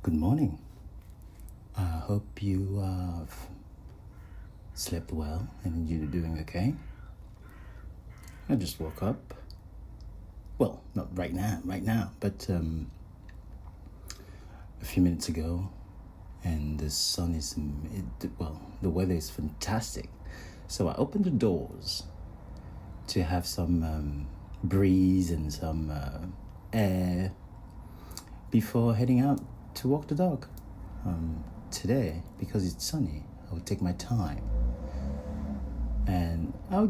Good morning. I hope you slept well and you're doing okay. I just woke up. Well, not right now, but a few minutes ago, and the sun is, the weather is fantastic. So I opened the doors to have some breeze and some air before heading out to walk the dog. Today, because it's sunny, I will take my time and I'll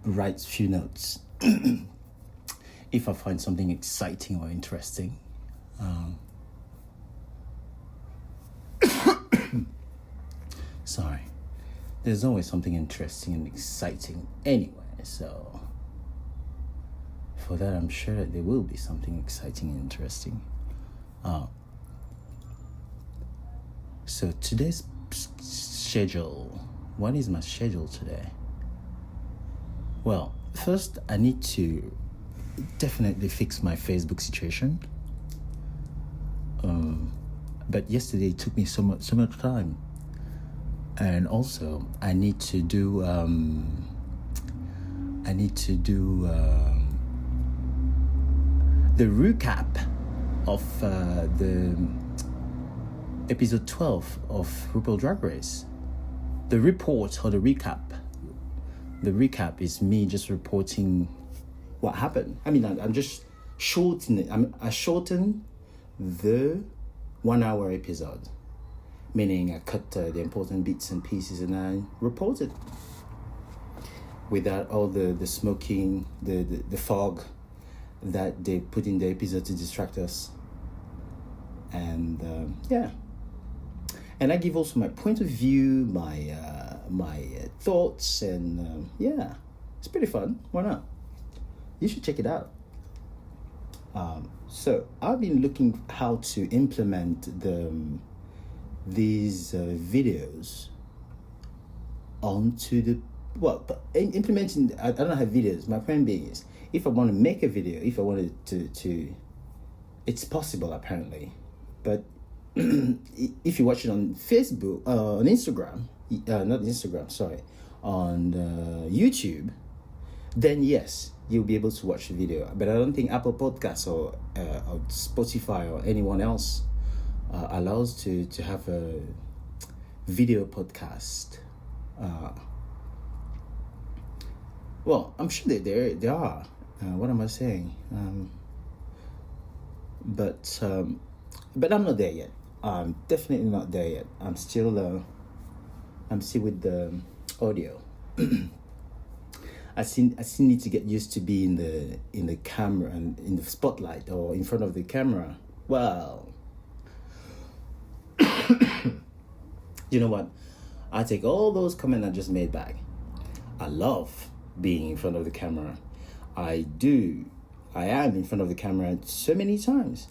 write a few notes if I find something exciting or interesting. Sorry, there's always something interesting and exciting anyway, so for that I'm sure that there will be something exciting and interesting. So today's schedule, what is my schedule today? Well, first I need to definitely fix my Facebook situation. But yesterday it took me so much time. And also I need to do the recap of the episode 12 of RuPaul Drag Race. The report or the recap. The recap is me just reporting what happened. I mean, I'm just shortening it. I shorten the 1 hour episode, meaning I cut the important bits and pieces and I report it without all the smoking, the fog that they put in the episode to distract us. And and I give also my point of view, my thoughts, and it's pretty fun. Why not? You should check it out. So I've been looking how to implement these videos onto implementing. I don't have videos. My point being is, if I want to make a video, if I wanted to, it's possible apparently, but if you watch it on Facebook, on Instagram, on YouTube, then yes, you'll be able to watch the video. But I don't think Apple Podcasts or Spotify or anyone else allows to have a video podcast. Well, I'm sure that there are. What am I saying? But I'm not there yet. I'm definitely not there yet. I'm still with the audio. I still need to get used to be in the camera and in the spotlight or in front of the camera. Well, you know what? I take all those comments I just made back. I love being in front of the camera. I am in front of the camera so many times.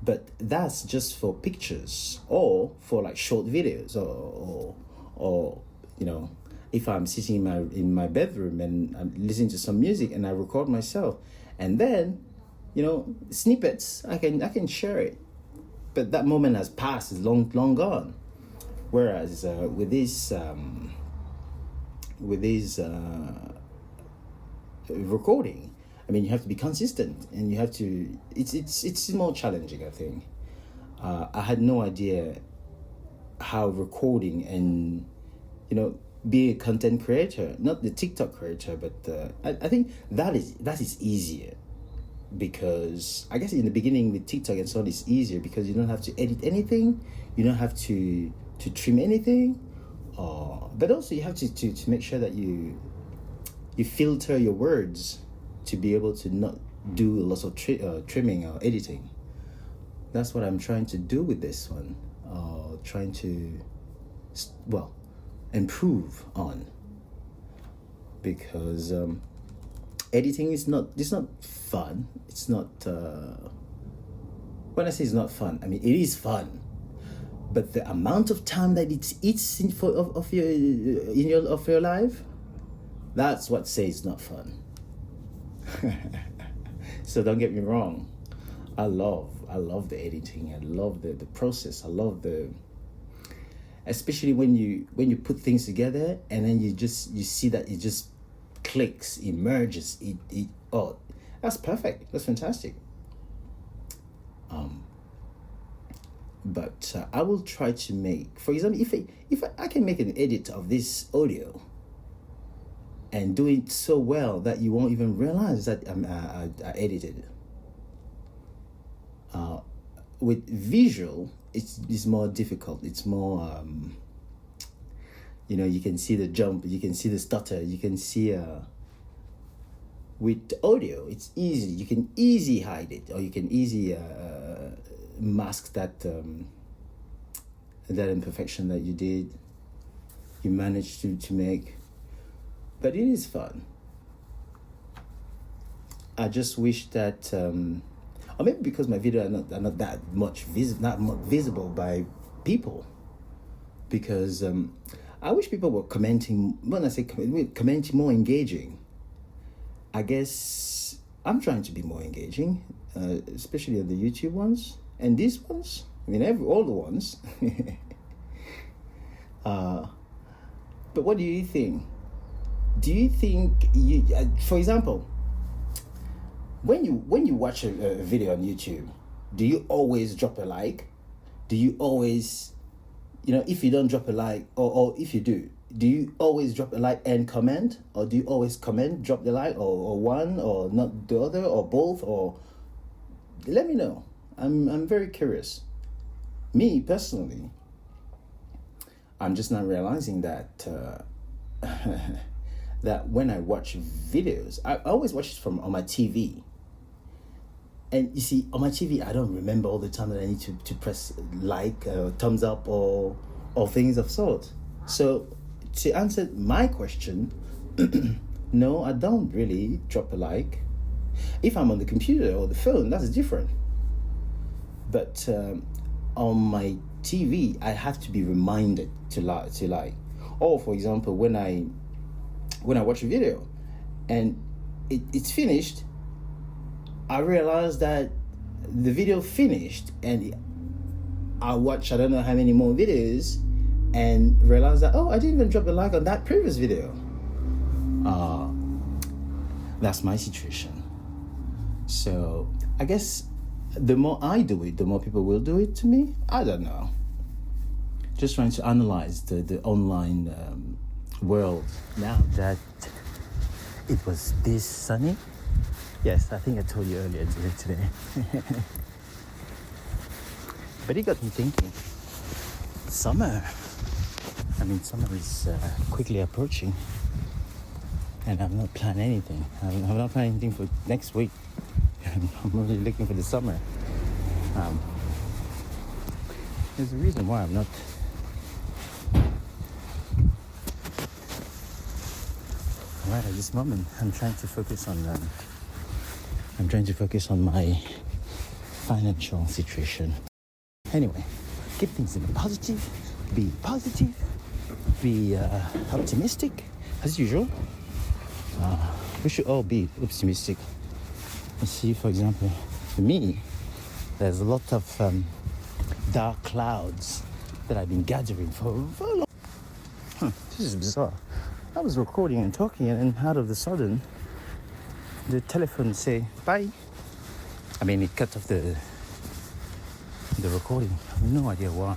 But that's just for pictures or for like short videos or if I'm sitting in my bedroom and I'm listening to some music and I record myself, and then snippets I can share it. But that moment has passed, is long gone. Whereas with this recording, I mean, you have to be consistent, and you have to. It's more challenging, I think. I had no idea how recording and being a content creator, not the TikTok creator, but I think that is easier, because I guess in the beginning with TikTok and so on, it's easier because you don't have to edit anything, you don't have to trim anything, but also you have to make sure that you filter your words to be able to not do lots of trimming or editing. That's what I'm trying to do with this one. Trying to, improve on. Because editing is not fun. It's not, when I say it's not fun, I mean, it is fun. But the amount of time that it eats of your life, that's what says it's not fun. So don't get me wrong. I love the editing. I love the process. I love the, especially when you put things together and then you see that it just clicks, emerges. Oh, that's perfect. That's fantastic. But I will try to make, for example, if I can make an edit of this audio and do it so well that you won't even realize that I edited it. With visual, it's more difficult. It's more, you can see the jump, you can see the stutter, you can see. With audio, it's easy. You can easily hide it, or you can easily mask that that imperfection that you managed to make. But it is fun. I just wish that, or maybe because my video are not that much visible by people, because I wish people were commenting. When I say commenting, more engaging. I guess I'm trying to be more engaging, especially on the YouTube ones and these ones. I mean, all the ones. But what do you think? Do you think for example, when you watch a video on YouTube, do you always drop a like? Do you always, if you don't drop a like, or if you do you always drop a like and comment? Or do you always comment, drop the like, or one, or not the other, or both? Or let me know. I'm very curious. Me personally, I'm just not realizing that that when I watch videos, I always watch it on my TV. And you see, on my TV, I don't remember all the time that I need to press like, thumbs up, or things of sort. So to answer my question, no, I don't really drop a like. If I'm on the computer or the phone, that's different. But on my TV, I have to be reminded to like. Or for example, when I watch a video and it's finished, I realize that the video finished, and I watch I don't know how many more videos and realize that, I didn't even drop a like on that previous video. That's my situation. So I guess the more I do it, the more people will do it to me. I don't know. Just trying to analyze the online world now that it was this sunny. Yes, I think I told you earlier today. But it got me thinking. Summer is quickly approaching, and I've not planned anything. I've not planned anything for next week. I'm really looking for the summer. There's a reason why I'm not. Right at this moment, I'm trying to focus on my financial situation. Anyway, keep things in positive, be optimistic as usual. We should all be optimistic. You see, for example, for me, there's a lot of dark clouds that I've been gathering for a long time. This is bizarre. I was recording and talking, and then out of the sudden, the telephone say bye. I mean, it cut off the recording. I have no idea why.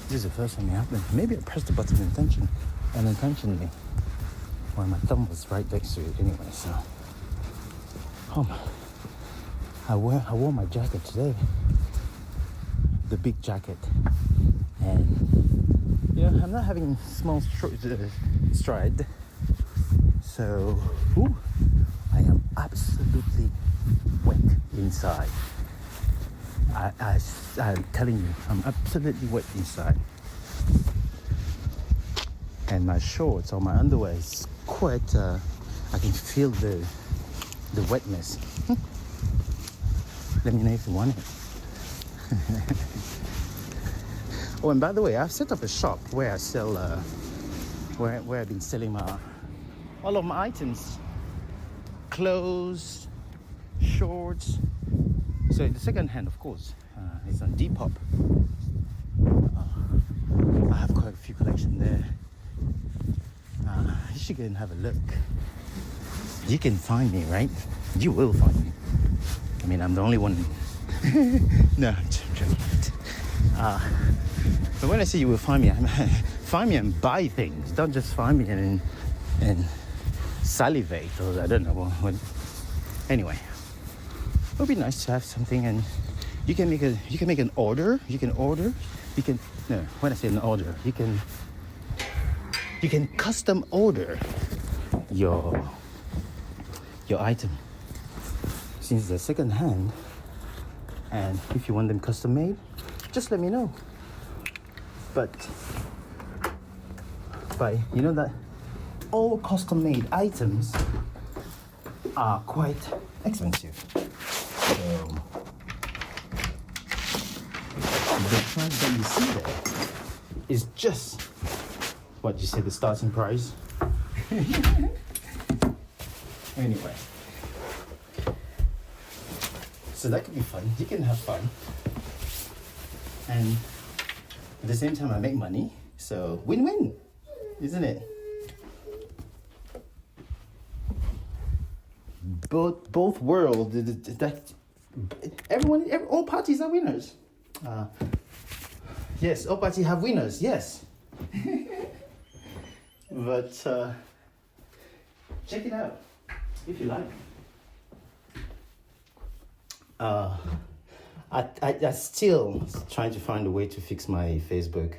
This is the first time it happened. Maybe I pressed the button unintentionally. Well, my thumb was right next to it anyway, so. I wore my jacket today. The big jacket. And, I'm not having small stride. So, I am absolutely wet inside. I'm telling you, I'm absolutely wet inside. And my shorts or my underwear is quite, I can feel the wetness. Let me know if you want it. Oh, and by the way, I've set up a shop where I sell, where I've been selling all of my items. Clothes, shorts, So the second hand, of course, is on Depop. I have quite a few collections there. You should go and have a look. You can find me, right? You will find me. I mean, I'm the only one. No, I'm joking. But when I say you will find me, find me and buy things. Don't just find me and salivate, or I don't know what. Anyway, it would be nice to have something, and you can make an order. When I say an order, you can custom order your item, since they're second hand. And if you want them custom made, just let me know. But you know that all custom made items are quite expensive. So the price that you see there is just what you say the starting price. Anyway, so that could be fun. You can have fun, and at the same time I make money, so win-win, isn't it? Both worlds, that all parties are winners. Yes, all parties have winners, yes. But check it out if you like. I still trying to find a way to fix my Facebook,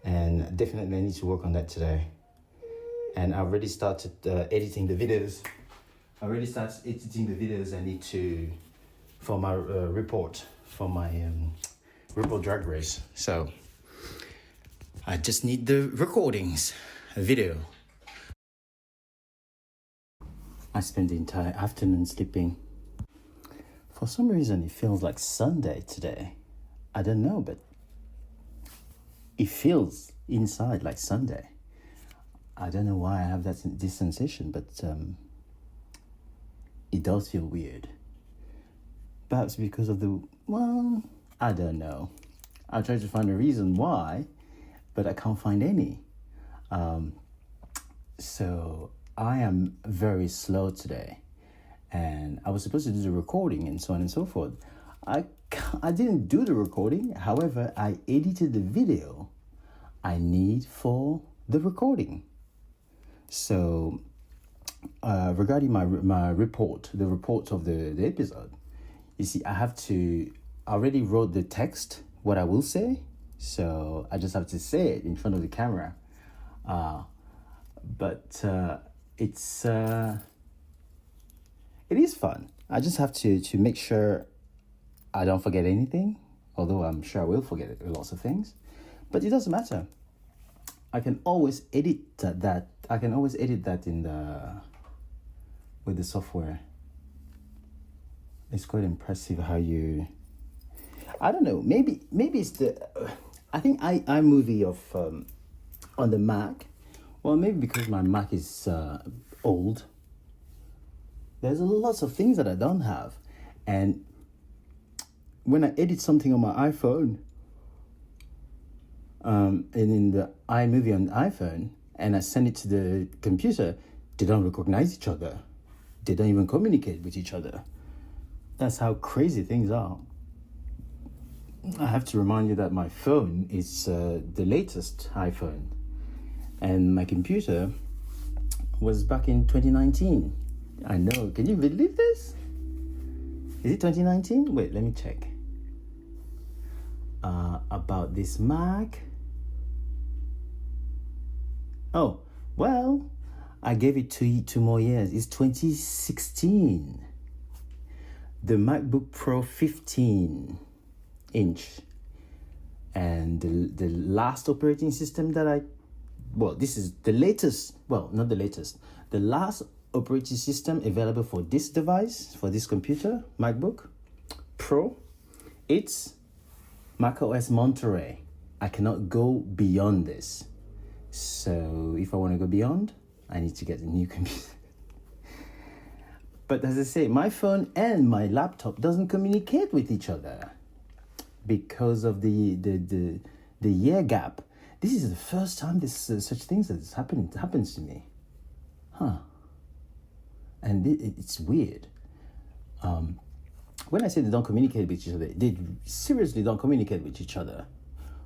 and definitely I need to work on that today. And I already started editing the videos. I need to, for my report, for my RuPaul Drag Race. So I just need the recordings, a video. I spent the entire afternoon sleeping. For some reason, it feels like Sunday today. I don't know, but it feels inside like Sunday. I don't know why I have this sensation, but it does feel weird. Perhaps because of I don't know. I try to find a reason why, but I can't find any. So I am very slow today. And I was supposed to do the recording and so on and so forth. I didn't do the recording. However, I edited the video I need for the recording. So regarding my report, the report of the episode, you see, I already wrote the text, what I will say. So I just have to say it in front of the camera. But it is fun. I just have to make sure I don't forget anything, although I'm sure I will forget lots of things. But it doesn't matter. I can always edit that. I can always edit that with the software. It's quite impressive how you. I don't know. Maybe it's the. I think iMovie on the Mac. Well, maybe because my Mac is old. There's lots of things that I don't have. And when I edit something on my iPhone, and in the iMovie on the iPhone, and I send it to the computer, they don't recognize each other. They don't even communicate with each other. That's how crazy things are. I have to remind you that my phone is the latest iPhone. And my computer was back in 2019. I know. Can you believe this? Is it 2019? Wait, let me check. About this Mac. Oh, well, I gave it 2 more years. It's 2016. The MacBook Pro 15-inch. And the last operating system that this is the latest. Well, not the latest. The last operating system available for this device, for this computer, MacBook Pro, it's macOS Monterey. I cannot go beyond this. So if I want to go beyond, I need to get a new computer. But as I say, my phone and my laptop doesn't communicate with each other because of the year gap. This is the first time this such things has happens to me, and it's weird. When I say they don't communicate with each other, they seriously don't communicate with each other.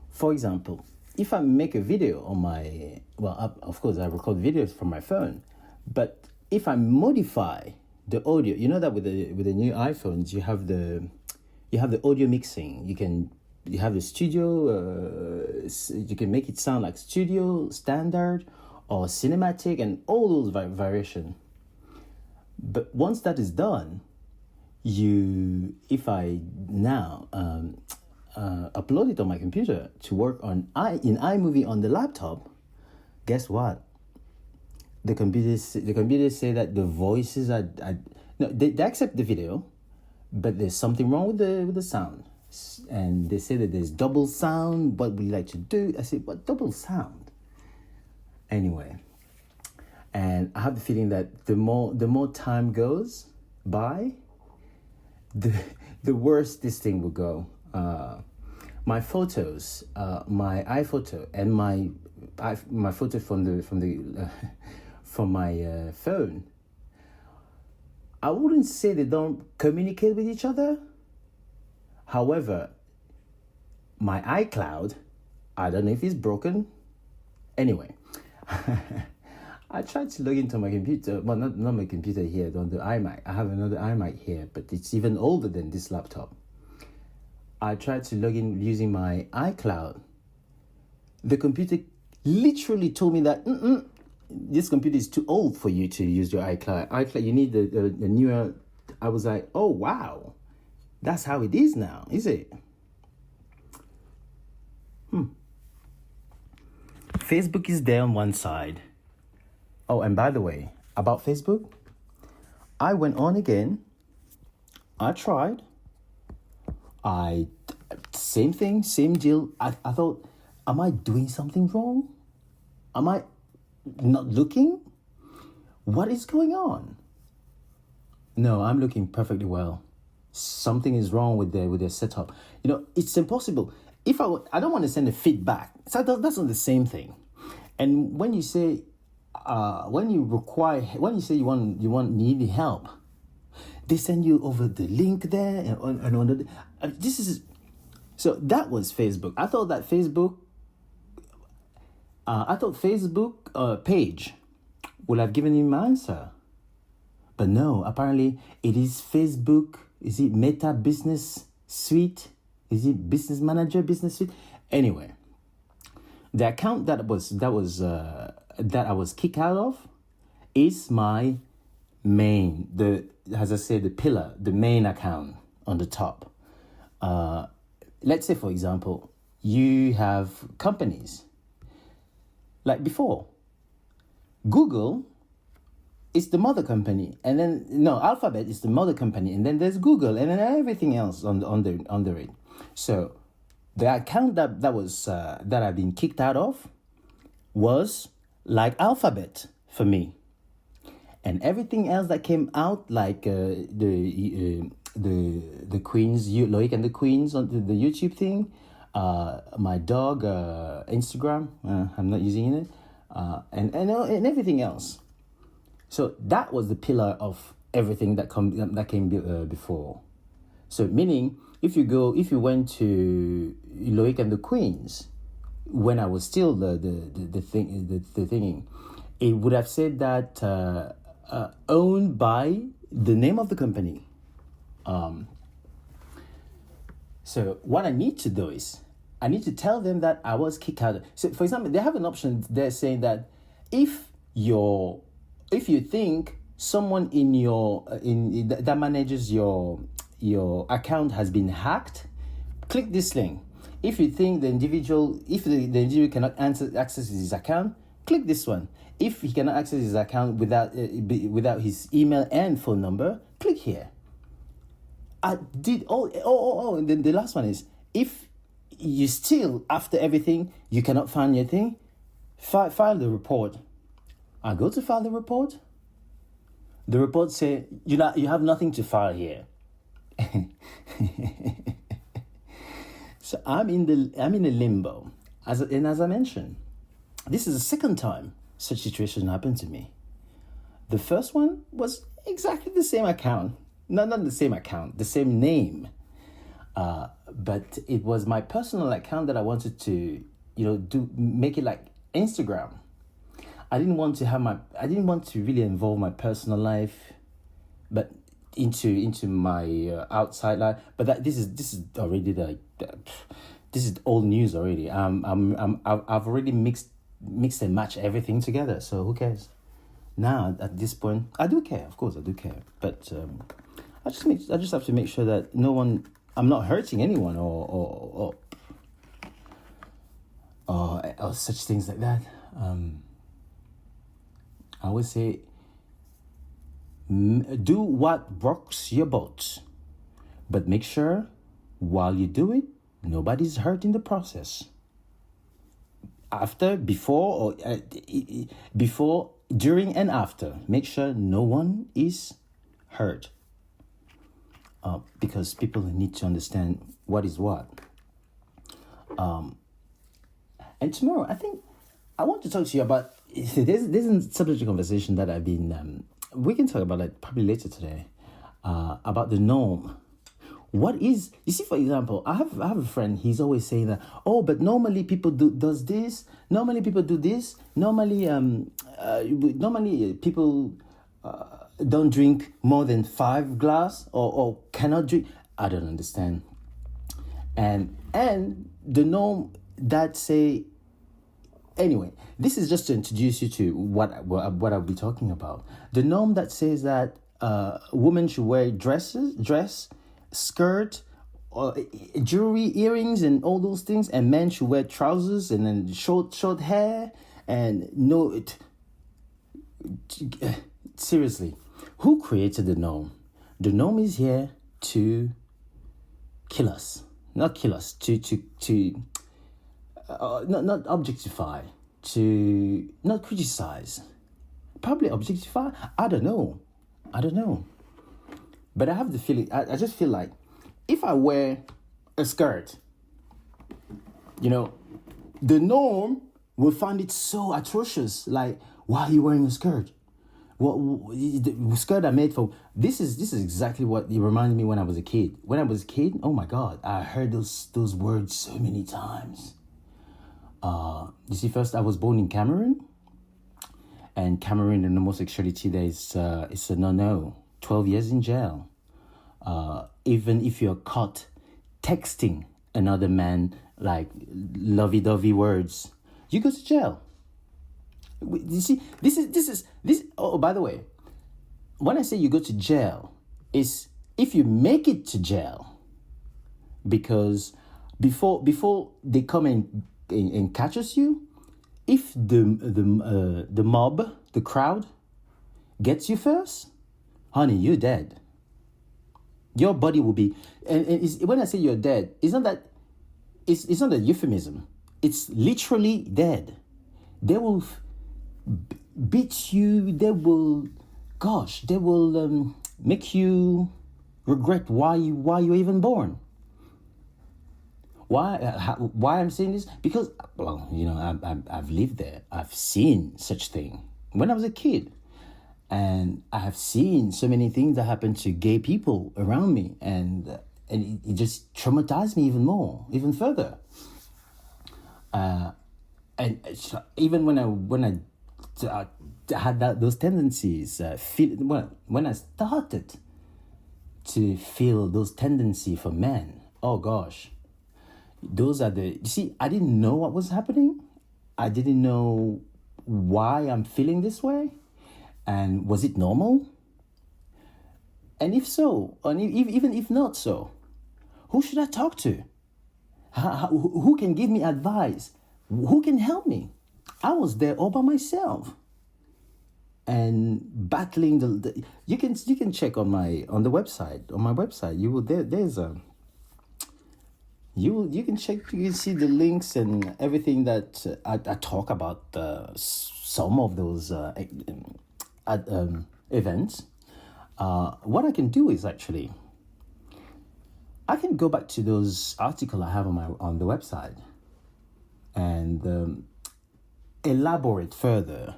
For example, if I make a video on my, of course I record videos from my phone, but if I modify the audio, you know that with the new iPhones you have the audio mixing. You have the studio. You can make it sound like studio standard or cinematic and all those variation. But once that is done, if I now upload it on my computer to work in iMovie on the laptop, guess what? The computers say that the voices are no, they accept the video, but there's something wrong with the sound, and they say that there's double sound. What we like to do? I said, what double sound? Anyway, and I have the feeling that the more time goes by, the worse this thing will go. My photos, my iPhoto, and my photo from my phone, I wouldn't say they don't communicate with each other. However, my iCloud, I don't know if it's broken. Anyway, I tried to log into my computer. Well, not my computer here, on the iMac. I have another iMac here, but it's even older than this laptop. I tried to log in using my iCloud. The computer literally told me that this computer is too old for you to use your iCloud. You need the newer. I was like, oh wow, that's how it is now, is it? Facebook is there on one side. Oh, and by the way, about Facebook, I went on again. I tried. Same thing, same deal. I thought, am I doing something wrong? Am I not looking? What is going on? No, I'm looking perfectly well. Something is wrong with their setup. You know, it's impossible. If I don't want to send a feedback. So that's not the same thing. And when you say you need help, they send you over the link there and on the. This is so that was Facebook. I thought Facebook page would have given him an answer, but no. Apparently, it is Facebook. Is it Meta Business Suite? Is it Business Manager Business Suite? Anyway, the account that I was kicked out of is my main, as I said, the pillar, the main account on the top. Let's say, for example, you have companies. Like before, Google is the mother company, and then Alphabet is the mother company, and then there's Google, and then everything else under it. So the account that I've been kicked out of was like Alphabet for me, and everything else that came out, like the Queens, Loic and the Queens on the YouTube thing, my dog Instagram, I'm not using it, and everything else. So that was the pillar of everything that came before. So meaning, if you went to Loic and the Queens, when I was still the thingy, it would have said that owned by the name of the company. So what I need to do is I need to tell them that I was kicked out. So for example, they have an option there saying that if you think someone that manages your account has been hacked, click this link. If you think the individual cannot access his account, click this one. If he cannot access his account without his email and phone number, click here. I did and then the last one is, if you still, after everything, you cannot find your thing, file the report. I go to file the report. The report say you have nothing to file here. So I'm in a limbo. As I mentioned, this is the second time such situation happened to me. The first one was exactly the same account. No, not the same account, the same name. But it was my personal account that I wanted to, make it like Instagram. I didn't want to really involve my personal life, but into my outside life. But this is already this is old news already. I've already mixed and matched everything together. So who cares? Now at this point, I do care. Of course, I do care. But I just have to make sure that I'm not hurting anyone or such things like that. I always say, do what rocks your boat, but make sure while you do it, nobody's hurt in the process. Before, during, and after, make sure no one is hurt. Because people need to understand what is what. And tomorrow, I think I want to talk to you about. There's a subject of conversation that I've been. We can talk about it probably later today. About the norm. What is, you see, for example, I have a friend. He's always saying that, but normally people does this. Normally people do this. Normally people don't drink more than 5 glass or cannot drink. I don't understand. And the norm that say. Anyway, this is just to introduce you to what I'll be talking about. The norm that says that women should wear dress, skirt, jewelry, earrings, and all those things, and men should wear trousers and then short hair and no. Seriously, who created the norm? The norm is here to kill us, not kill us. Not objectify, to not criticize, probably objectify. I don't know, but I have the feeling. I just feel like if I wear a skirt, the norm will find it so atrocious. Like, why are you wearing a skirt? What the skirt I made for? This is exactly what it reminded me when I was a kid. When I was a kid, oh my God, I heard those words so many times. You see, first I was born in Cameroon, and Cameroon and homosexuality there is it's a no. 12 years in jail. Even if you're caught texting another man like lovey-dovey words, you go to jail. You see, this is. Oh, by the way, when I say you go to jail, is if you make it to jail, because before they come and catches you, if the mob, the crowd, gets you first, honey, you're dead. Your body will be, and when I say you're dead, it's not a euphemism. It's literally dead. They will beat you. They will make you regret why you're even born. Why I'm saying this? Because, I've lived there. I've seen such thing when I was a kid. And I have seen so many things that happen to gay people around me. And it just traumatized me even further. And even when I had those tendencies, when I started to feel those tendencies for men, oh gosh. Those are you see, I didn't know what was happening. I didn't know why I'm feeling this way. And was it normal? And if so, and even if not so, who should I talk to? Who can give me advice? Who can help me? I was there all by myself. And battling you can check on my website. On my website, you can check. You can see the links and everything that I talk about. Some of those events, what I can do is actually I can go back to those articles I have on the website and elaborate further.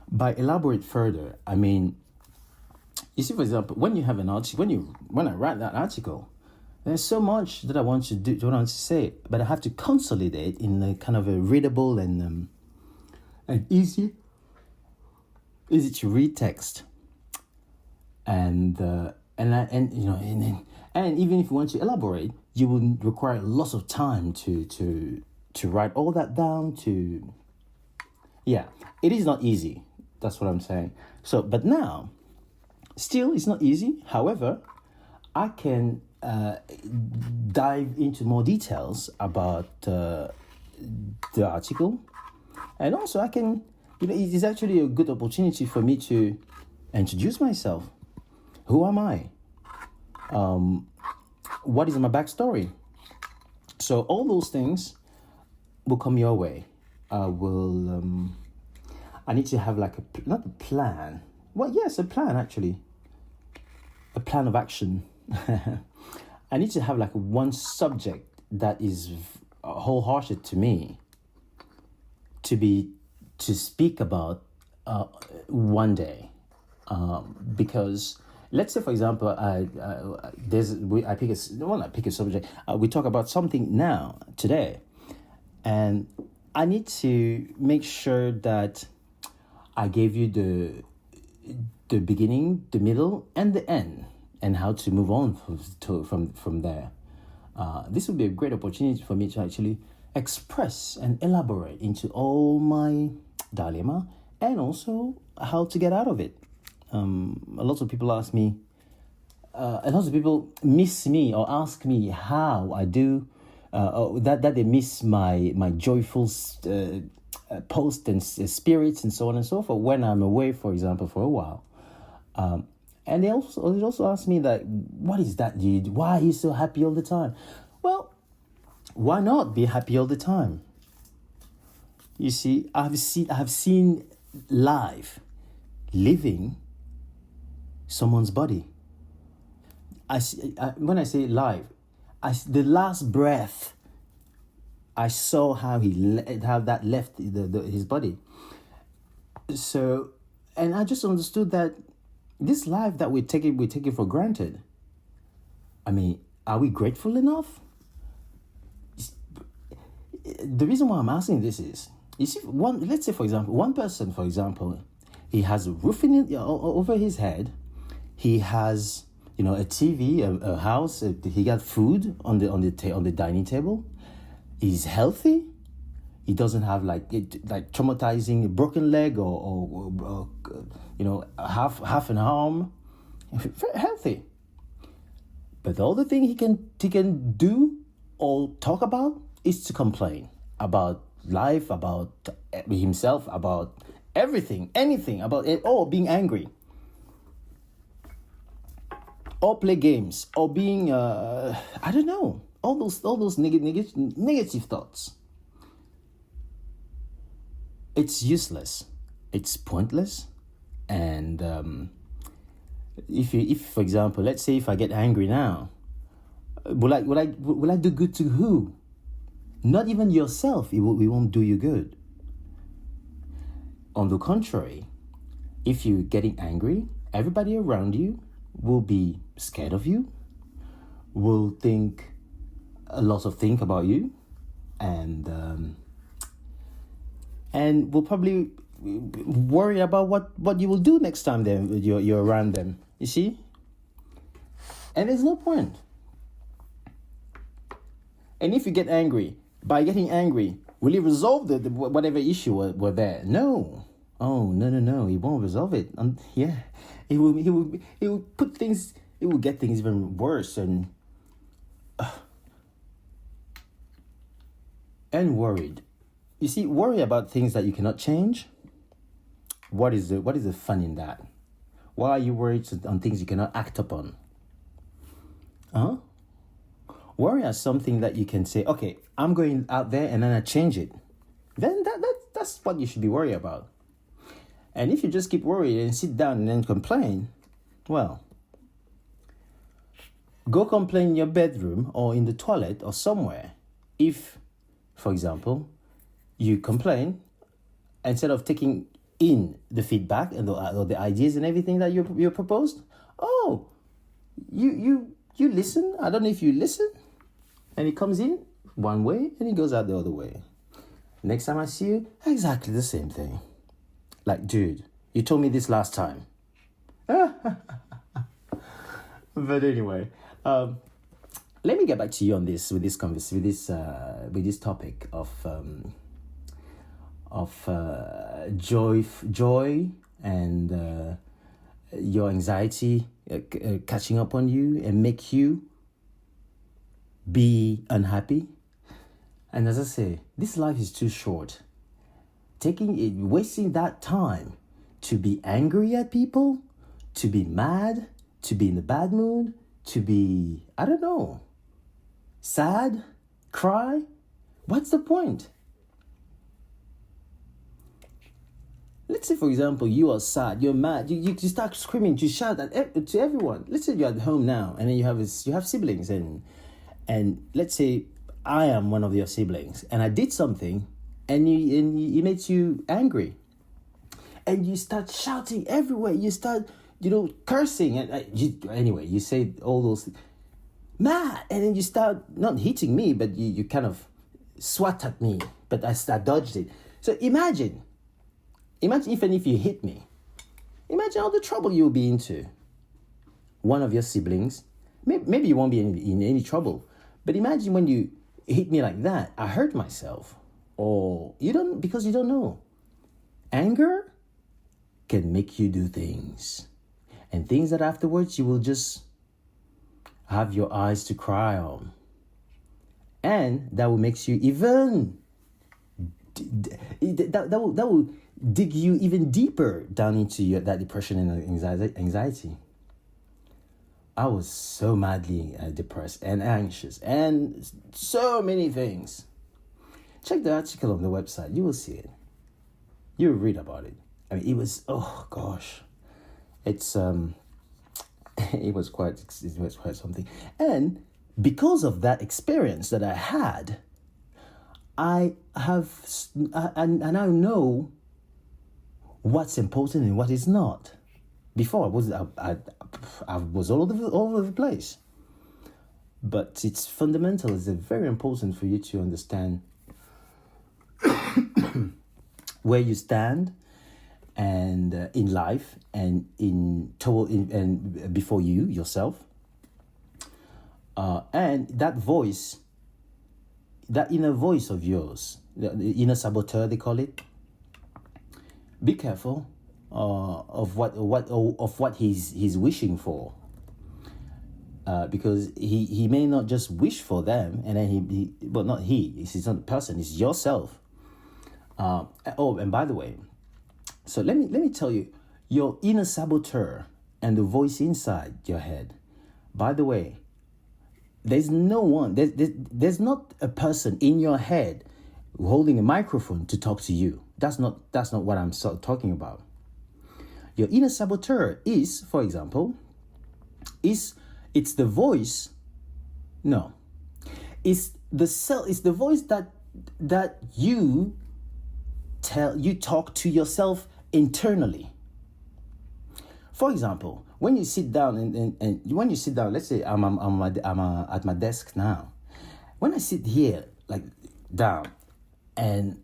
By elaborate further, I mean, you see, for example, when you have an article, when I write that article, there's so much that I want to do, what I want to say, but I have to consolidate in a kind of a readable and easy to read text, and even if you want to elaborate, you will require lots of time to write all that down. It is not easy. That's what I'm saying. So, but now, still, it's not easy. However, I can dive into more details about the article, and also I can, it is actually a good opportunity for me to introduce myself. Who am I? What is my backstory? So all those things will come your way. I need to have like not a plan. Well, yes, a plan actually. A plan of action. I need to have like one subject that is wholehearted to me to speak about one day, because let's say, for example, I pick a subject. We talk about something now today, and I need to make sure that I gave you the beginning, the middle, and the end, and how to move on from there. This would be a great opportunity for me to actually express and elaborate into all my dilemma, and also how to get out of it. A lot of people ask me, a lot of people miss me or ask me how I do, that they miss my joyful post and spirits and so on and so forth when I'm away, for example, for a while. And they also ask me that, what is that, dude? Why are you so happy all the time? Well, why not be happy all the time? You see, I've seen live, living someone's body. When I say live, the last breath, I saw how that left his body. So, and I just understood that this life that we take it for granted. I mean, are we grateful enough? The reason why I'm asking this is, you see, let's say, for example, one person, for example, he has a roof over his head, he has, a TV, a house, he got food on the dining table, he's healthy, he doesn't have like traumatizing broken leg or half an arm, healthy. But the other thing he can do or talk about is to complain about life, about himself, about everything, anything, about it, or being angry, or play games, or being I don't know, all those negative thoughts. It's useless, it's pointless, and if for example, let's say if I get angry now, will I do good to who? Not even yourself. It won't do you good. On the contrary, if you're getting angry, everybody around you will be scared of you, will think a lot of things about you, and will probably worry about what you will do next time you're around them. You see? And there's no point. And if you get angry, by getting angry, will it resolve the whatever issue were there? No. Oh, no. He won't resolve it. He will put things. It will get things even worse and worried. You see, worry about things that you cannot change. What is the fun in that? Why are you worried on things you cannot act upon? Huh? Worry as something that you can say, okay, I'm going out there and then I change it. Then that's what you should be worried about. And if you just keep worrying and sit down and then complain, Well, go complain in your bedroom or in the toilet or somewhere. If, for example, you complain, instead of taking in the feedback and the ideas and everything that you proposed, oh, you listen. I don't know if you listen, and it comes in one way and it goes out the other way. Next time I see you, exactly the same thing. Like, dude, you told me this last time. But anyway, let me get back to you on this with this topic of joy and your anxiety catching up on you and make you be unhappy. And as I say, this life is too short. Wasting that time to be angry at people, to be mad, to be in a bad mood, to be, I don't know, sad, cry. What's the point? Let's say, for example, you are sad, you're mad, you start screaming, you shout to everyone. Let's say you're at home now, and then you have siblings, and let's say I am one of your siblings, and I did something, and it makes you angry, and you start shouting everywhere. You start, cursing, and you say all those mad, and then you start not hitting me, but you kind of swat at me, but I dodged it. So imagine even if you hit me, imagine all the trouble you'll be into. One of your siblings, maybe you won't be in any trouble, but imagine when you hit me like that, I hurt myself, or because you don't know. Anger can make you do things, and things that afterwards you will just have your eyes to cry on, and that will make you even that will dig you even deeper down into that depression and anxiety. I was so madly depressed and anxious and so many things. Check the article on the website. You will see it. You will read about it. I mean, it was, oh gosh. It's it was quite something. And because of that experience that I had, I now know what's important and what is not. Before I was all over the place. But it's fundamental. It's very important for you to understand where you stand, and in life, and and before you yourself, and that voice, that inner voice of yours, the inner saboteur they call it. Be careful of what he's wishing for, because he may not just wish for them, and then he's not the person, it's yourself. And by the way, so let me tell you, your inner saboteur and the voice inside your head, by the way, there's not a person in your head holding a microphone to talk to you. That's not what I'm talking about. Your inner saboteur is, for example, it's the voice. No, it's the voice that you talk to yourself internally. For example, when you sit down and when you sit down, let's say I'm at my desk now. When I sit here like down, and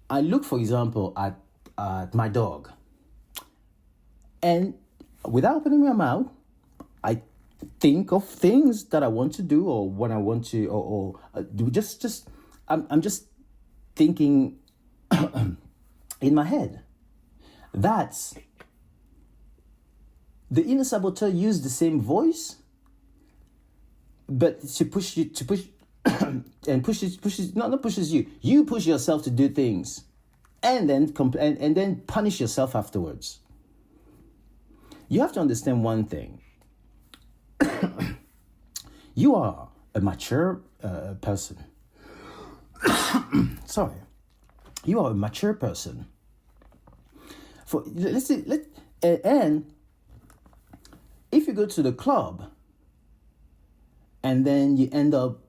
I look, for example, at my dog, and without opening my mouth, I think of things that I want to do, or when I want to, or do. I'm just thinking in my head. That's the inner saboteur. Use the same voice, but to push and pushes you. You push yourself to do things, and then punish yourself afterwards. You have to understand one thing. You are a mature person. Sorry. You are a mature person. And you go to the club and then you end up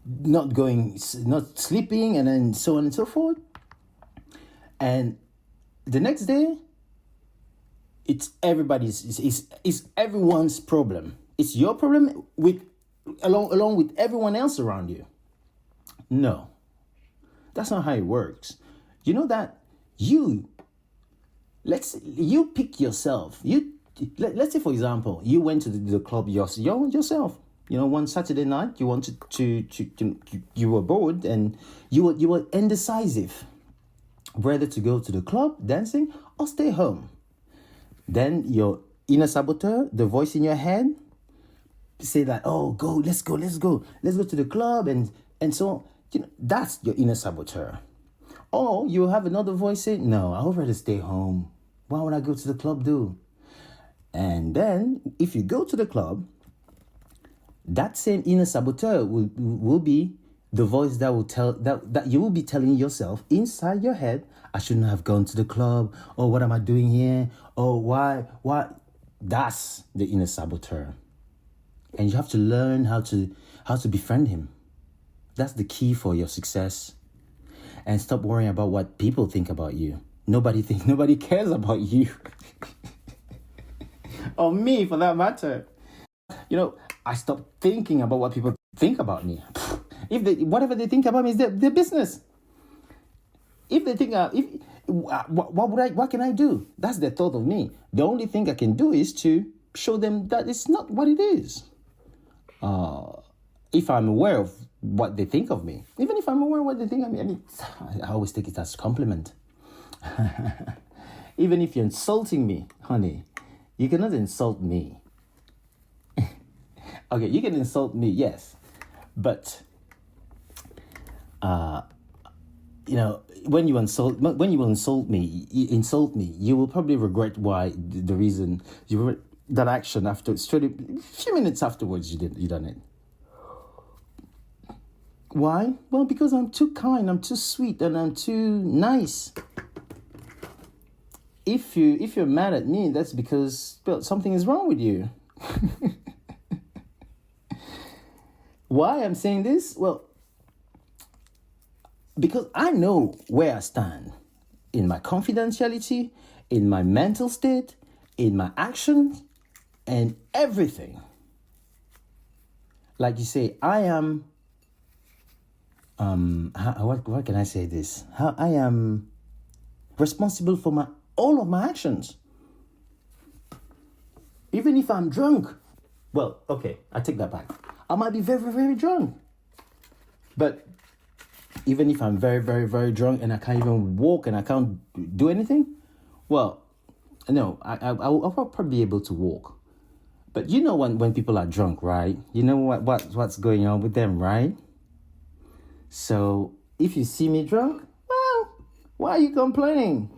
not sleeping, and then so on and so forth, and the next day, it's everyone's problem. It's your problem along with everyone else around you. No, that's not how it works. You know that you pick yourself. Let's say, for example, you went to the club yourself. One Saturday night, you wanted to you were bored and you were indecisive whether to go to the club dancing or stay home. Then your inner saboteur, the voice in your head, say that, oh, let's go to the club, and so that's your inner saboteur. Or you have another voice saying, no, I would rather stay home. Why would I go to the club do? And then if you go to the club, that same inner saboteur will be the voice that will tell that you will be telling yourself inside your head, I shouldn't have gone to the club. Oh, what am I doing here? Oh, why? That's the inner saboteur. And you have to learn how to befriend him. That's the key for your success. And stop worrying about what people think about you. Nobody cares about you. Or me, for that matter. I stopped thinking about what people think about me. Whatever they think about me is their business. If they think, what can I do? That's their thought of me. The only thing I can do is to show them that it's not what it is. If I'm aware of what they think of me, even if I'm aware of what they think of me, I always take it as a compliment. Even if you're insulting me, honey, you cannot insult me. Okay, you can insult me, yes, but when you insult me, you will probably regret why the reason that action after a few minutes afterwards you done it. Why? Well, because I'm too kind, I'm too sweet, and I'm too nice. If you're mad at me, that's because something is wrong with you. Why I'm saying this? Well, because I know where I stand in my confidentiality, in my mental state, in my actions, and everything. Like you say, I am. What can I say this? How I am responsible for all of my actions. Even if I'm drunk. Well, okay, I take that back. I might be very, very drunk. But even if I'm very, very, very drunk and I can't even walk and I can't do anything, well, no, I'll probably be able to walk. But when people are drunk, right? You know what's going on with them, right? So if you see me drunk, well, why are you complaining?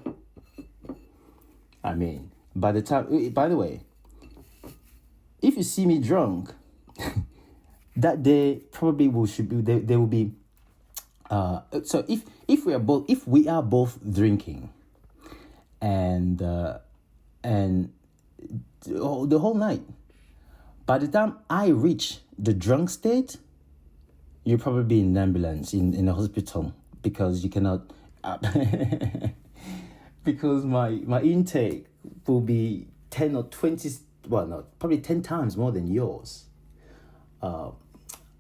I mean, by the way, if you see me drunk, that day probably there will be. So if we are both drinking, and the whole night, by the time I reach the drunk state, you'll probably be in an ambulance in a hospital because you cannot. Because my intake will be 10 or 20. Well, no, probably 10 times more than yours.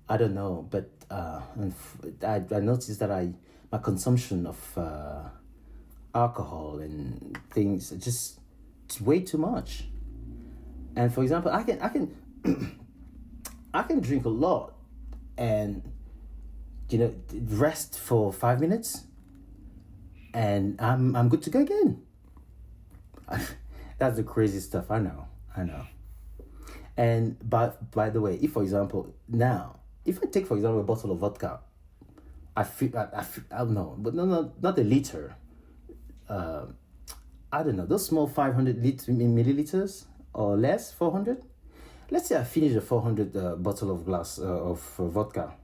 I don't know, but I noticed that my consumption of alcohol and things it's way too much. And for example, I can I can drink a lot and rest for 5 minutes, and I'm good to go again. That's the crazy stuff. I know. And by the way, if for example now, if I take for example a bottle of vodka, I don't know, but no, not a liter. I don't know, those small 500 milliliters or less, 400. Let's say I finish a 400 bottle of glass of vodka,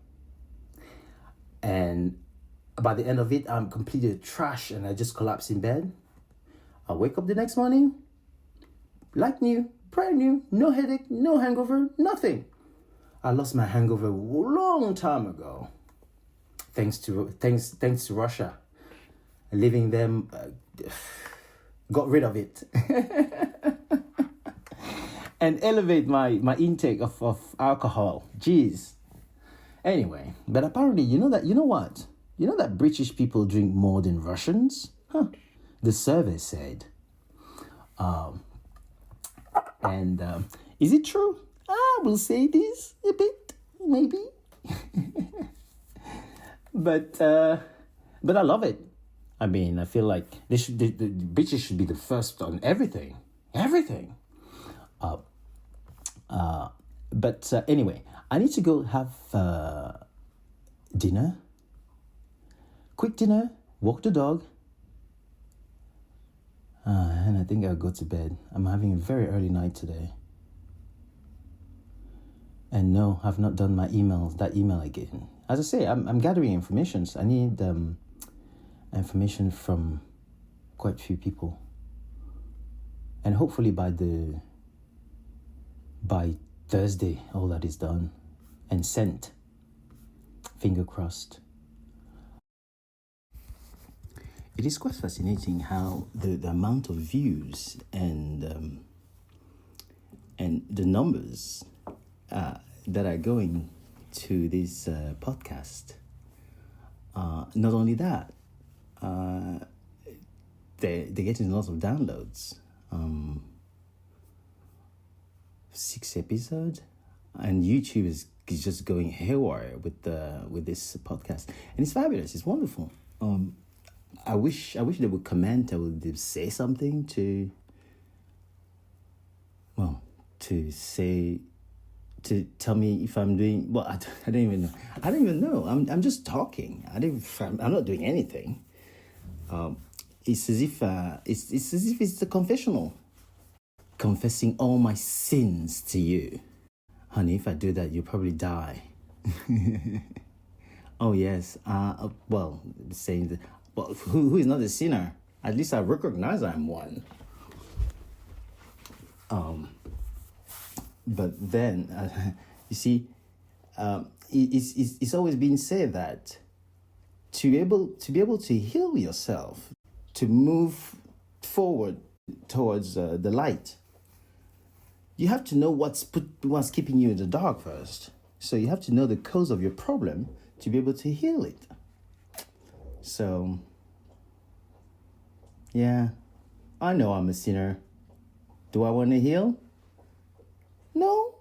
and by the end of it, I'm completely trash and I just collapse in bed. I wake up the next morning, like new, brand new, no headache, no hangover, nothing. I lost my hangover a long time ago, thanks to Russia. Living them, got rid of it, and elevate my intake of alcohol. Jeez. Anyway, but apparently, you know that British people drink more than Russians? Huh. The survey said. Is it true? I will say this a bit, maybe. But I love it. I mean, I feel like the British should be the first on everything. Everything. But anyway, I need to go have dinner. Quick dinner, walk the dog. And I think I'll go to bed. I'm having a very early night today. And no, I've not done that email again. As I say, I'm gathering information. So I need information from quite a few people. And hopefully by Thursday, all that is done and sent. Finger crossed. It is quite fascinating how the amount of views and the numbers that are going to this podcast. Not only that, they're getting lots of downloads. 6 episodes, and YouTube is just going haywire with this podcast, and it's fabulous. It's wonderful. I wish they would comment. I would say something to tell me if I'm doing well. I don't even know. I'm just talking. I'm not doing anything. It's as if it's a confessional, confessing all my sins to you, honey. If I do that, you'll probably die. Oh yes. Saying that. Well, who is not a sinner? At least I recognize I'm one. But then, you see, it's always been said that to be able to heal yourself, to move forward towards the light, you have to know what's keeping you in the dark first. So you have to know the cause of your problem to be able to heal it. So, yeah, I know I'm a sinner. Do I want to heal? No.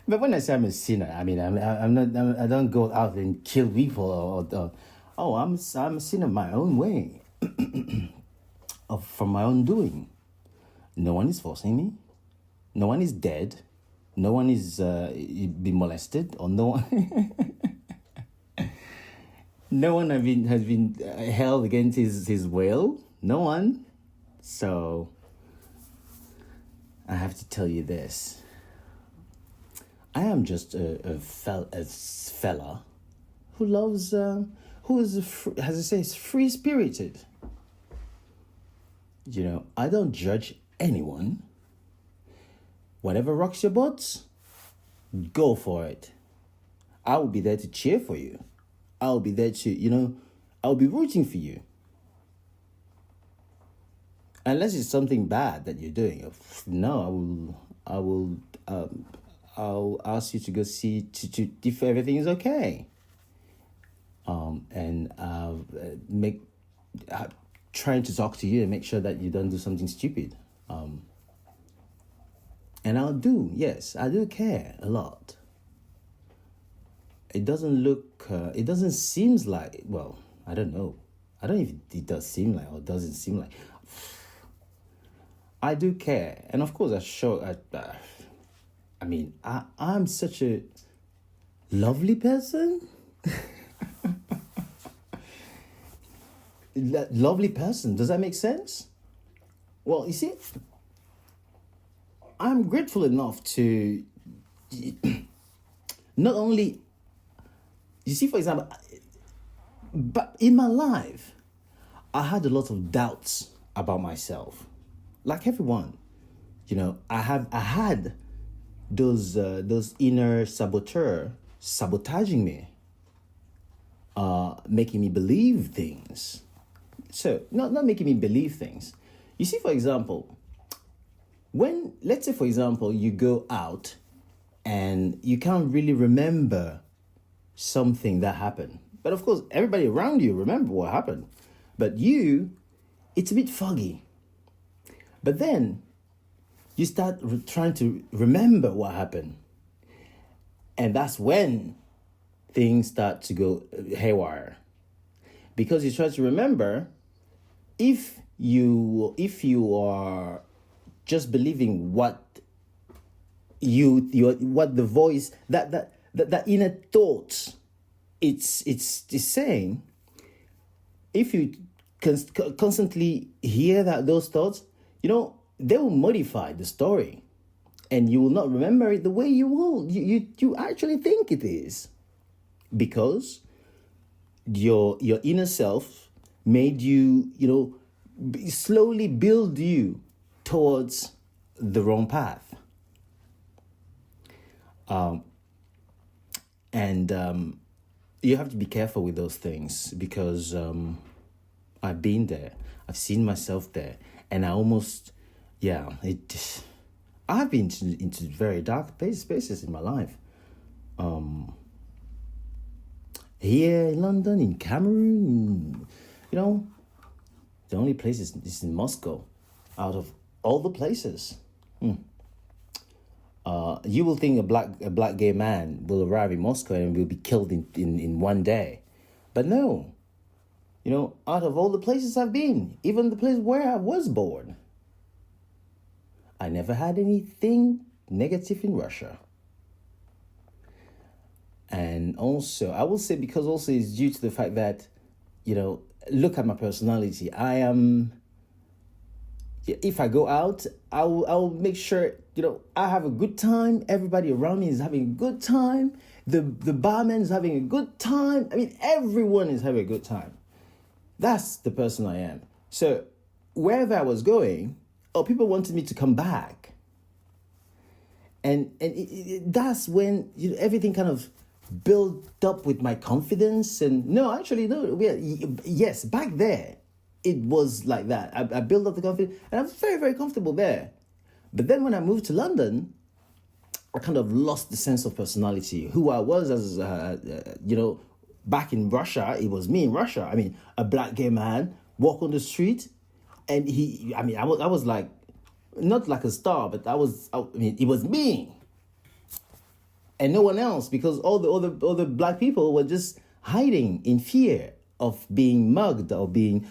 But when I say I'm a sinner, I mean I'm not. I don't go out and kill people I'm a sinner my own way, from my own doing. No one is forcing me. No one is dead. No one is been molested, or no one. No one has been held against his will. No one. So I have to tell you this. I am just a fella who loves, who is, as I say, is free-spirited. You know, I don't judge anyone. Whatever rocks your boat, go for it. I will be there to cheer for you. I'll be there to, I'll be rooting for you. Unless it's something bad that you're doing. No, I'll ask you to go see if everything is okay. And trying to talk to you and make sure that you don't do something stupid. And I do care a lot. It doesn't seem like, well, I don't know. I don't know if it does seem like or doesn't seem like. I do care. And of course, I'm such a lovely person. Lovely person. Does that make sense? Well, you see, I'm grateful enough to not only, you see, for example, but in my life, I had a lot of doubts about myself. like everyone, I had those inner saboteur sabotaging me, making me believe things. So not making me believe things. You see, for example, let's say, for example, you go out and you can't really remember something that happened. But of course, everybody around you remember what happened. But it's a bit foggy. But then you start trying to remember what happened. And that's when things start to go haywire. Because you try to remember, if you are just believing what what the voice, that inner thoughts, it's saying, if you constantly hear those thoughts, they will modify the story, and you will not remember it the way you actually think it is, because your inner self made you, slowly build you towards the wrong path. And you have to be careful with those things, because I've been there. I've seen myself there, and I almost, I've been into very dark spaces in my life. Here in London, in Cameroon, the only place is in Moscow, out of all the places. You will think a black gay man will arrive in Moscow and will be killed in one day. But no, out of all the places I've been, even the place where I was born, I never had anything negative in Russia. And also, I will say, because also it's due to the fact that, look at my personality. I am, if I go out, I'll make sure, I have a good time. Everybody around me is having a good time. The barman is having a good time. I mean, everyone is having a good time. That's the person I am. So wherever I was going, people wanted me to come back. And that's when everything kind of built up with my confidence. And yes, back there, it was like that. I built up the confidence, and I was very, very comfortable there. But then when I moved to London, I kind of lost the sense of personality. Who I was as, back in Russia, it was me in Russia. I mean, a black gay man walk on the street, and I was like, not like a star, but it was me. And no one else, because all the black people were just hiding in fear of being mugged or being.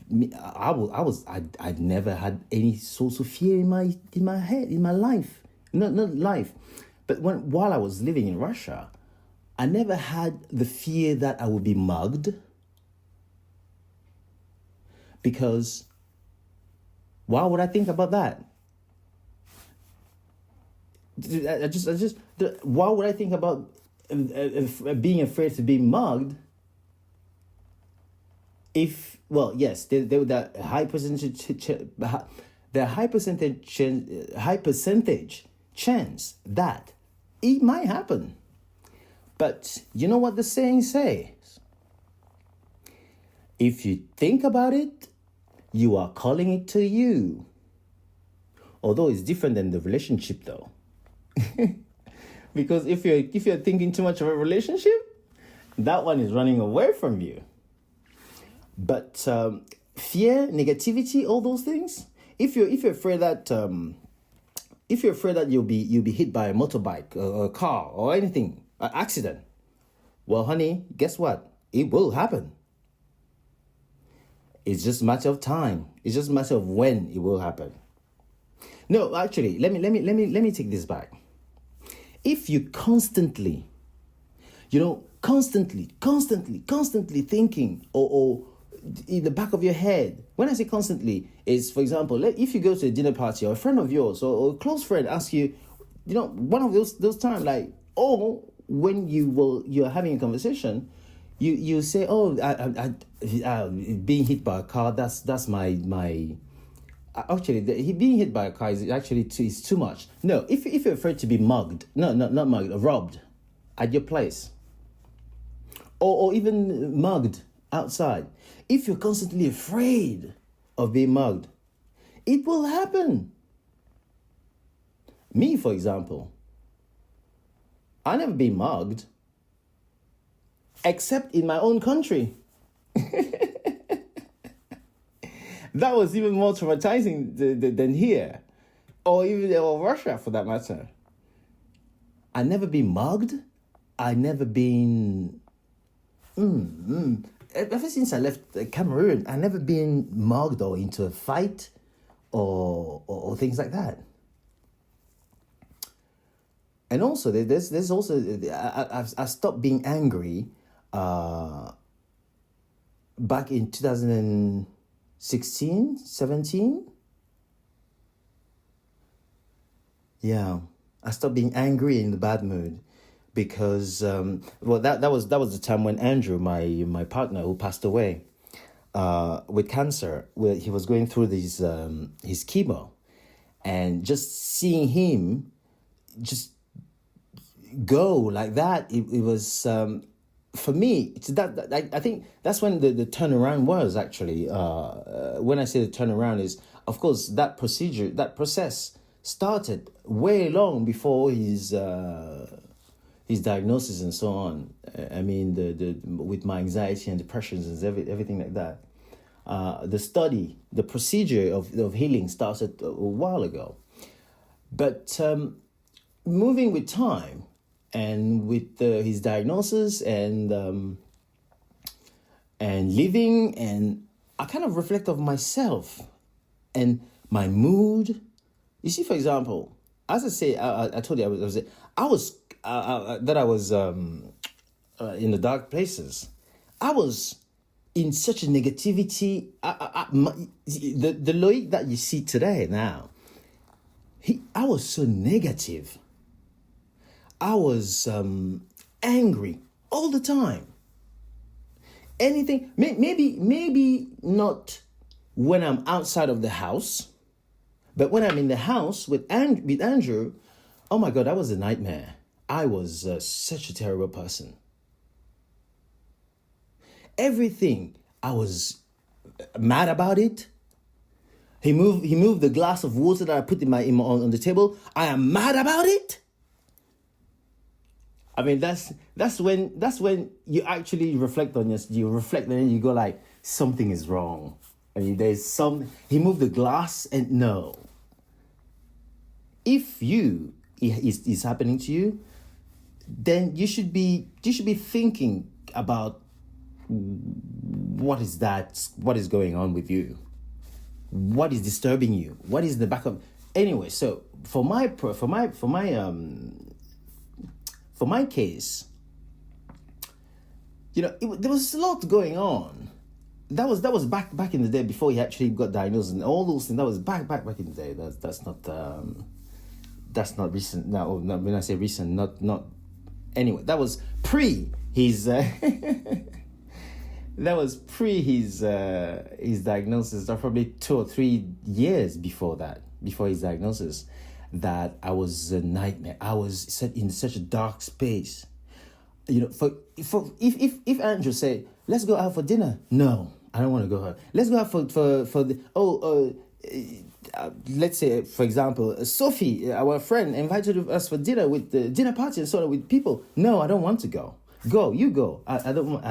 I'd never had any sort of fear in my head, in my life, not life, but while I was living in Russia, I never had the fear that I would be mugged, because why would I think about that? Why would I think about being afraid to be mugged? If, well, yes, the high percentage chance that it might happen. But you know what the saying says? If you think about it, you are calling it to you. Although it's different than the relationship, though. Because if you're thinking too much of a relationship, that one is running away from you. But fear, negativity, all those things. If you're afraid that you'll be hit by a motorbike, or a car, or anything, an accident, well, honey, guess what? It will happen. It's just a matter of time. It's just a matter of when it will happen. No, actually, let me take this back. If you constantly thinking, or in the back of your head, when I say constantly, is, for example, if you go to a dinner party, or a friend of yours or a close friend asks you, one of those times, like, when you're having a conversation, you say, I being hit by a car, that's my actually, he being hit by a car is actually is too much. No, if you're afraid to be mugged, no, not mugged, robbed at your place, or even mugged outside, if you're constantly afraid of being mugged, it will happen. Me, for example, I never been mugged, except in my own country. That was even more traumatizing than here, or Russia for that matter. I never been mugged. I never been. Ever since I left Cameroon, I never been mugged or into a fight, or things like that. And also, there's also I stopped being angry, back in 2016, 17. Yeah, I stopped being angry in the bad mood, because that was the time when Andrew, my partner who passed away, with cancer, where he was going through his chemo, and just seeing him just go like that, it was, for me, it's that I think that's when the turnaround was actually. When I say the turnaround is, of course, that process started way long before his diagnosis and so on. I mean, the with my anxiety and depressions and everything like that. The procedure of healing started a while ago, but moving with time and with his diagnosis and living, and I kind of reflect of myself and my mood. You see, for example, as I say, I told you I was in the dark places. I was in such a negativity. The Loic that you see today now, I was so negative. I was angry all the time. Anything, maybe not when I'm outside of the house, but when I'm in the house with Andrew, oh my God, that was a nightmare. I was such a terrible person. Everything, I was mad about it. He moved the glass of water that I put on the table. I am mad about it. I mean, that's when you actually reflect on you reflect, and then you go like, something is wrong. I mean, he moved the glass, and no. If is happening to you, then you should be thinking about what is going on with you, what is disturbing you, what is the back of. Anyway, so for my case, there was a lot going on. That was back in the day before he actually got diagnosed and all those things. That was back in the day. That's not recent. No, when I say recent, not. Anyway, that was pre his. That was pre his diagnosis. Or probably 2 or 3 years before his diagnosis. That I was a nightmare. I was set in such a dark space. If Andrew say, let's go out for dinner, no, I don't want to go out. Let's go out for the let's say, for example, Sophie, our friend, invited us for dinner with the dinner party and so on with people. No, I don't want to go. Go, you go. I don't want.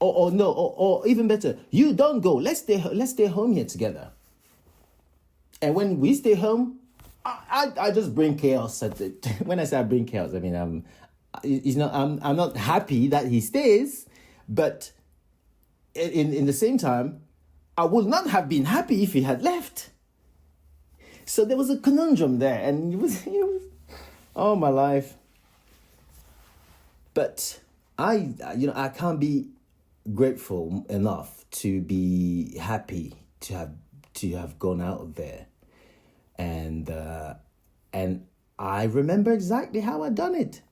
Or even better, you don't go. Let's stay home here together. And when we stay home, I just bring chaos at it. When I say I bring chaos, I mean I'm not happy that he stays, but in the same time, I would not have been happy if he had left. So there was a conundrum there, and it was oh my life. But I can't be grateful enough to be happy to have gone out of there. And I remember exactly how I done it.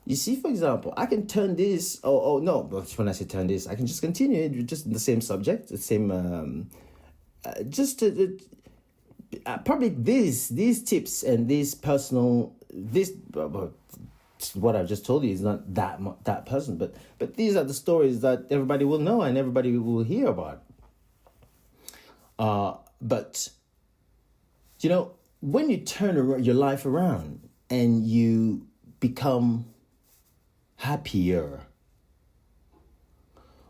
You see, for example, I can turn this. No, but when I say turn this, I can just continue just the same subject, the same Probably these tips and these personal this what I've just told you is not that person, but these are the stories that everybody will know and everybody will hear about. But when you turn your life around and you become happier.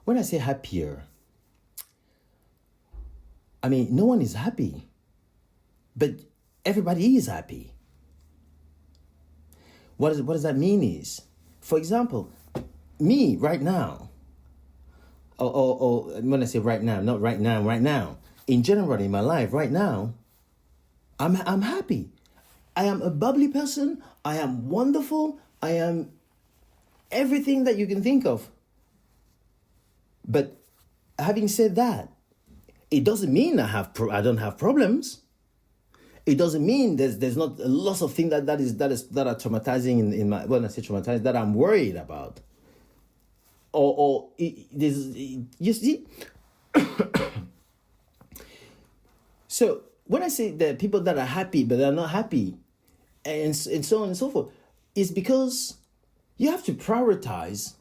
When I say happier, I mean no one is happy, but everybody is happy. What does that mean is, for example, me right now, or when I say right now, not right now, in general in my life right now, I'm happy. I am a bubbly person. I am wonderful. I am everything that you can think of. But having said that, it doesn't mean I don't have problems. It doesn't mean there's not lots of things that are traumatizing in my, when I say traumatizing, that I'm worried about. You see. So when I say that people that are happy but they're not happy, and so on and so forth, is because you have to prioritize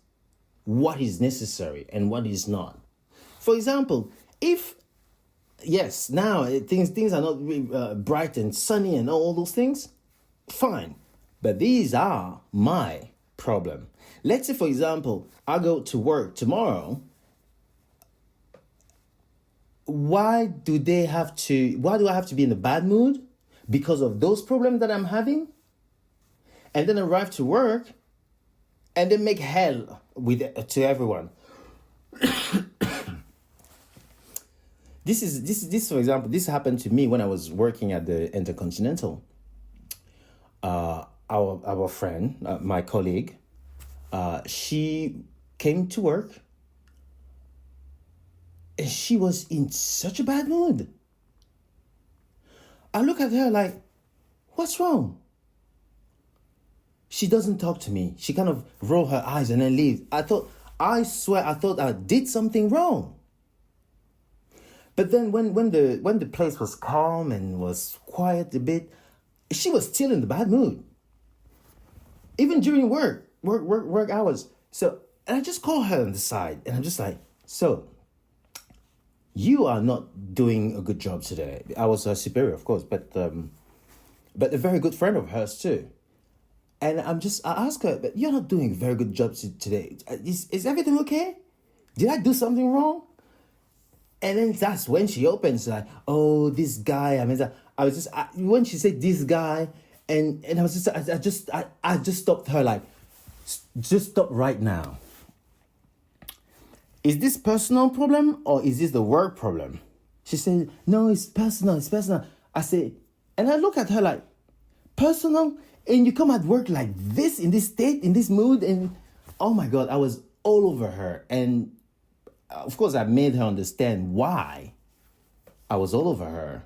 what is necessary and what is not. For example, if yes, now things are not really, bright and sunny and all those things, fine. But these are my problem. Let's say, for example, I go to work tomorrow. Why do I have to be in a bad mood because of those problems that I'm having? And then arrive to work and then make hell to everyone. This for example, this happened to me when I was working at the Intercontinental. Our friend, my colleague, she came to work and she was in such a bad mood. I look at her like, what's wrong? She doesn't talk to me. She kind of roll her eyes and then leave. I swear I thought I did something wrong. But then when the place was calm and was quiet a bit, she was still in the bad mood. Even during work hours. So, and I just call her on the side and I'm just like, so, you are not doing a good job today. I was her superior, of course, but a very good friend of hers too. And I asked her, but you're not doing a very good job today. Is everything okay? Did I do something wrong? And then that's when she opens like, oh, this guy. When she said this guy, and I was I just stopped her like, just stop right now. Is this personal problem or is this the work problem? She said, no, it's personal. I say, and I look at her like, personal? And you come at work like this, in this state, in this mood, and oh my God, I was all over her. And of course, I made her understand why I was all over her.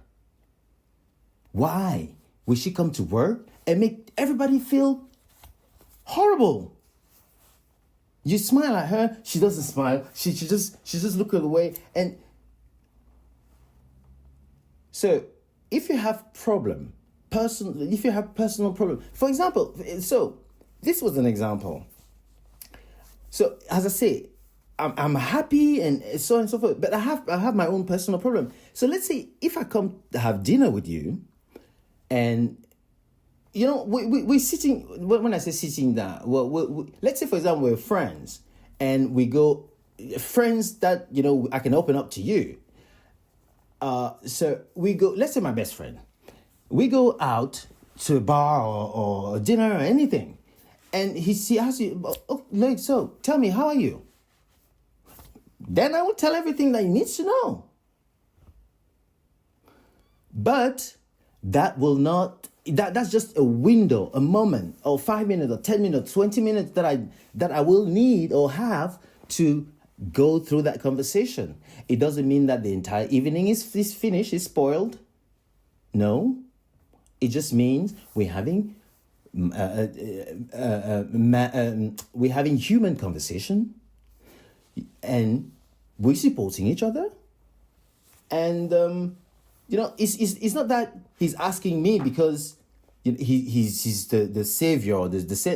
Why would she come to work and make everybody feel horrible? You smile at her, she doesn't smile. She just look away. And so, if you have personal problem, for example, so this was an example. So as I say, I'm happy and so on and so forth, but I have my own personal problem. So let's say if I come to have dinner with you, and we're sitting. When I say sitting down, let's say for example we're friends, and we go friends that I can open up to you. So we go. Let's say my best friend. We go out to a bar or dinner or anything, and he asks you, oh, like, so tell me, how are you? Then I will tell everything that he needs to know. But that will not. That's just a window, a moment, or 5 minutes, or 10 minutes, 20 minutes that I will need or have to go through that conversation. It doesn't mean that the entire evening is finished, is spoiled. No, it just means we're having human conversation, and we're supporting each other, And it's not that he's asking me because he's the savior or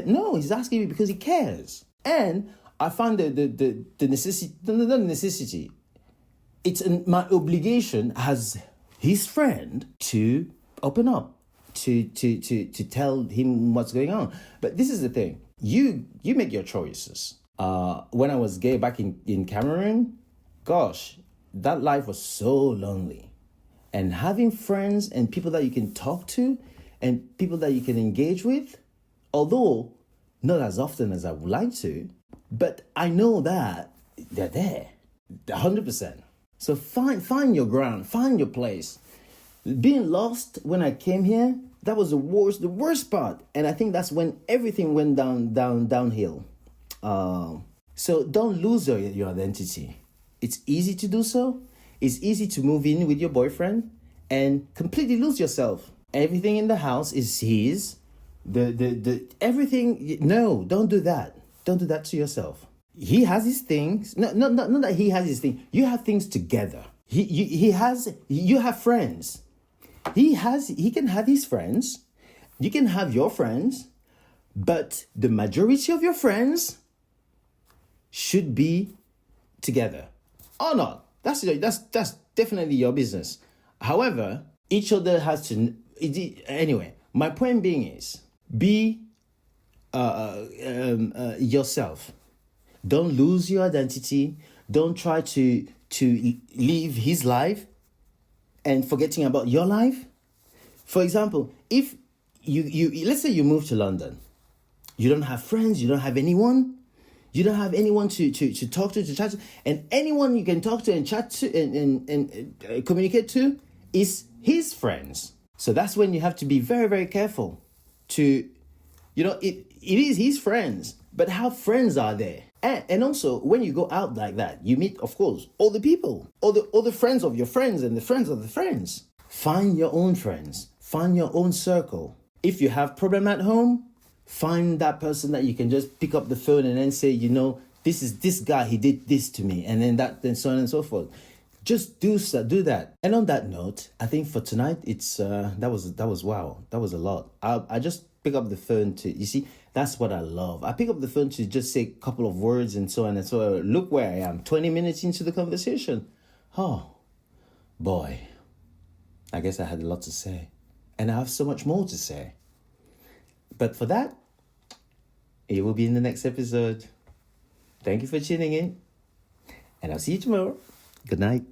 no, he's asking me because he cares. And I find the necessity, not the necessity, it's my obligation as his friend to open up, to tell him what's going on. But this is the thing, you make your choices. When I was gay back in Cameroon, gosh, that life was so lonely. And having friends and people that you can talk to and people that you can engage with, although not as often as I would like to, but I know that they're there, 100%. So find your ground, find your place. Being lost when I came here, that was the worst part. And I think that's when everything went downhill. So don't lose your identity. It's easy to do so. It's easy to move in with your boyfriend and completely lose yourself. Everything in the house is his. The everything. No, don't do that. Don't do that to yourself. He has his things. No, not that he has his thing. You have things together. You have friends. He can have his friends. You can have your friends, but the majority of your friends should be together or not. That's definitely your business. However, each other has to. Anyway, my point being is be yourself. Don't lose your identity. Don't try to live his life and forgetting about your life. For example, if you let's say you move to London, you don't have friends, you don't have anyone. You don't have anyone to talk to chat to, and anyone you can talk to and chat to and communicate to is his friends. So that's when you have to be very, very careful to, it is his friends, but how friends are there? And also, when you go out like that, you meet, of course, all the people, all the friends of your friends and the friends of the friends. Find your own friends. Find your own circle. If you have problem at home, find that person that you can just pick up the phone and then say, this is this guy, he did this to me, and then so on and so forth. Just do that. And on that note, I think for tonight, it's that was wow, that was a lot. I just pick up the phone to, you see, that's what I love. I pick up the phone to just say a couple of words and so on and so on. Look where I am, 20 minutes into the conversation. Oh boy, I guess I had a lot to say, and I have so much more to say. But for that, it will be in the next episode. Thank you for tuning in, and I'll see you tomorrow. Good night.